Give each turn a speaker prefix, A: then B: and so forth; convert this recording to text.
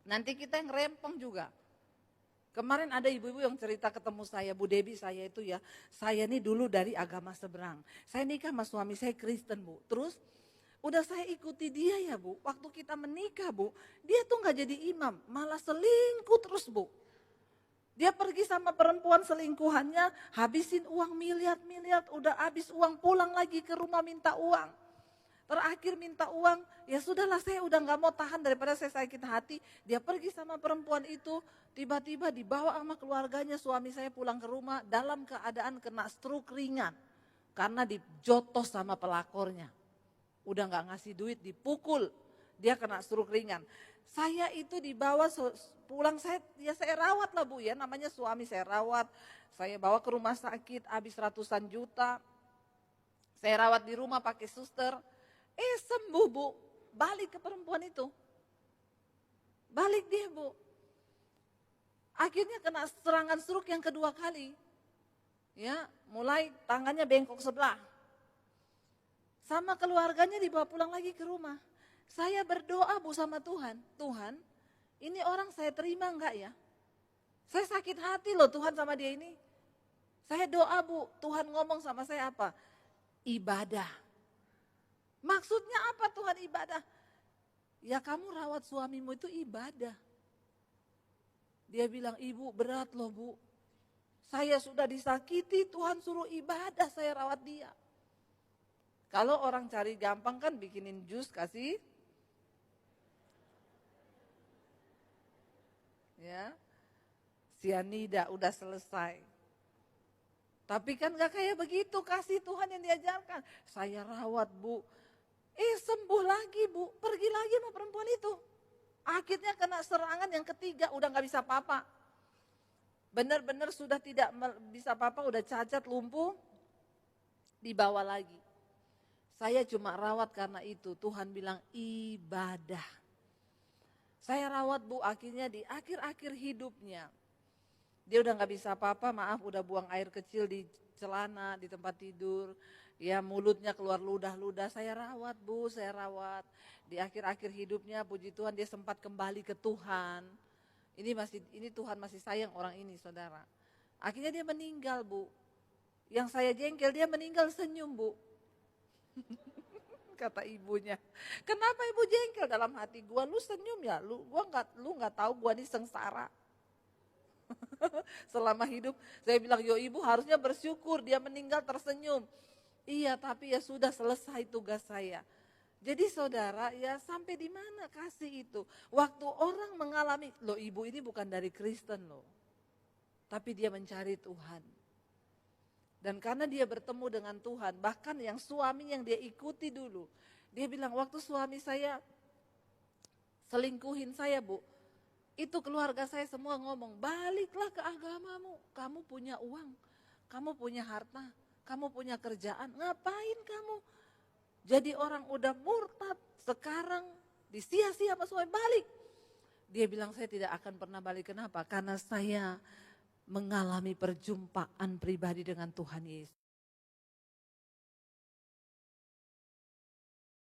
A: Nanti kita yang rempong juga. Kemarin ada ibu-ibu yang cerita ketemu saya, Bu Debi saya itu ya, saya nih dulu dari agama seberang. Saya nikah sama suami saya Kristen Bu, terus udah saya ikuti dia ya Bu, waktu kita menikah Bu, dia tuh gak jadi imam, malah selingkuh terus Bu. Dia pergi sama perempuan selingkuhannya, habisin uang miliar-miliar, udah habis uang pulang lagi ke rumah minta uang. Terakhir minta uang, ya sudahlah saya udah gak mau tahan daripada saya sakit hati. Dia pergi sama perempuan itu, tiba-tiba dibawa sama keluarganya, suami saya pulang ke rumah dalam keadaan kena stroke ringan. Karena dijotos sama pelakornya. Udah gak ngasih duit, dipukul, dia kena stroke ringan. Saya itu dibawa pulang, saya rawat lah Bu ya, namanya suami saya rawat. Saya bawa ke rumah sakit, habis ratusan juta. Saya rawat di rumah pakai suster. Sembuh Bu, balik ke perempuan itu. Balik dia Bu. Akhirnya kena serangan stroke yang kedua kali. Ya, mulai tangannya bengkok sebelah. Sama keluarganya dibawa pulang lagi ke rumah. Saya berdoa Bu sama Tuhan. Tuhan, ini orang saya terima enggak ya? Saya sakit hati loh Tuhan sama dia ini. Saya doa Bu, Tuhan ngomong sama saya apa? Ibadah. Maksudnya apa Tuhan ibadah? Ya kamu rawat suamimu itu ibadah. Dia bilang, ibu berat loh Bu. Saya sudah disakiti, Tuhan suruh ibadah, saya rawat dia. Kalau orang cari gampang kan bikinin jus kasih. Ya, sianida udah selesai. Tapi kan gak kayak begitu, kasih Tuhan yang diajarkan. Saya rawat Bu. Sembuh lagi Bu, pergi lagi sama perempuan itu. Akhirnya kena serangan yang ketiga, udah gak bisa apa-apa. Benar-benar sudah tidak bisa apa-apa, udah cacat, lumpuh, dibawa lagi. Saya cuma rawat karena itu, Tuhan bilang ibadah. Saya rawat Bu, akhirnya di akhir-akhir hidupnya. Dia udah gak bisa apa-apa, maaf udah buang air kecil di celana, di tempat tidur. Ya mulutnya keluar ludah-ludah, saya rawat Bu, saya rawat. Di akhir-akhir hidupnya puji Tuhan dia sempat kembali ke Tuhan. Ini Tuhan masih sayang orang ini saudara. Akhirnya dia meninggal Bu. Yang saya jengkel dia meninggal senyum Bu. Kata ibunya, kenapa ibu jengkel dalam hati gua? Lu senyum ya, lu nggak tahu gua ini sengsara. Selama hidup saya bilang, yo ibu harusnya bersyukur dia meninggal tersenyum. Iya tapi ya sudah selesai tugas saya. Jadi saudara ya sampai di mana kasih itu. Waktu orang mengalami, loh ibu ini bukan dari Kristen loh. Tapi dia mencari Tuhan. Dan karena dia bertemu dengan Tuhan, bahkan yang suami yang dia ikuti dulu. Dia bilang waktu suami saya selingkuhin saya Bu. Itu keluarga saya semua ngomong, baliklah ke agamamu. Kamu punya uang, kamu punya harta, kamu punya kerjaan. Ngapain kamu jadi orang udah murtad, sekarang disia-sia sama suami, balik. Dia bilang saya tidak akan pernah balik, kenapa? Karena saya mengalami perjumpaan pribadi dengan Tuhan Yesus.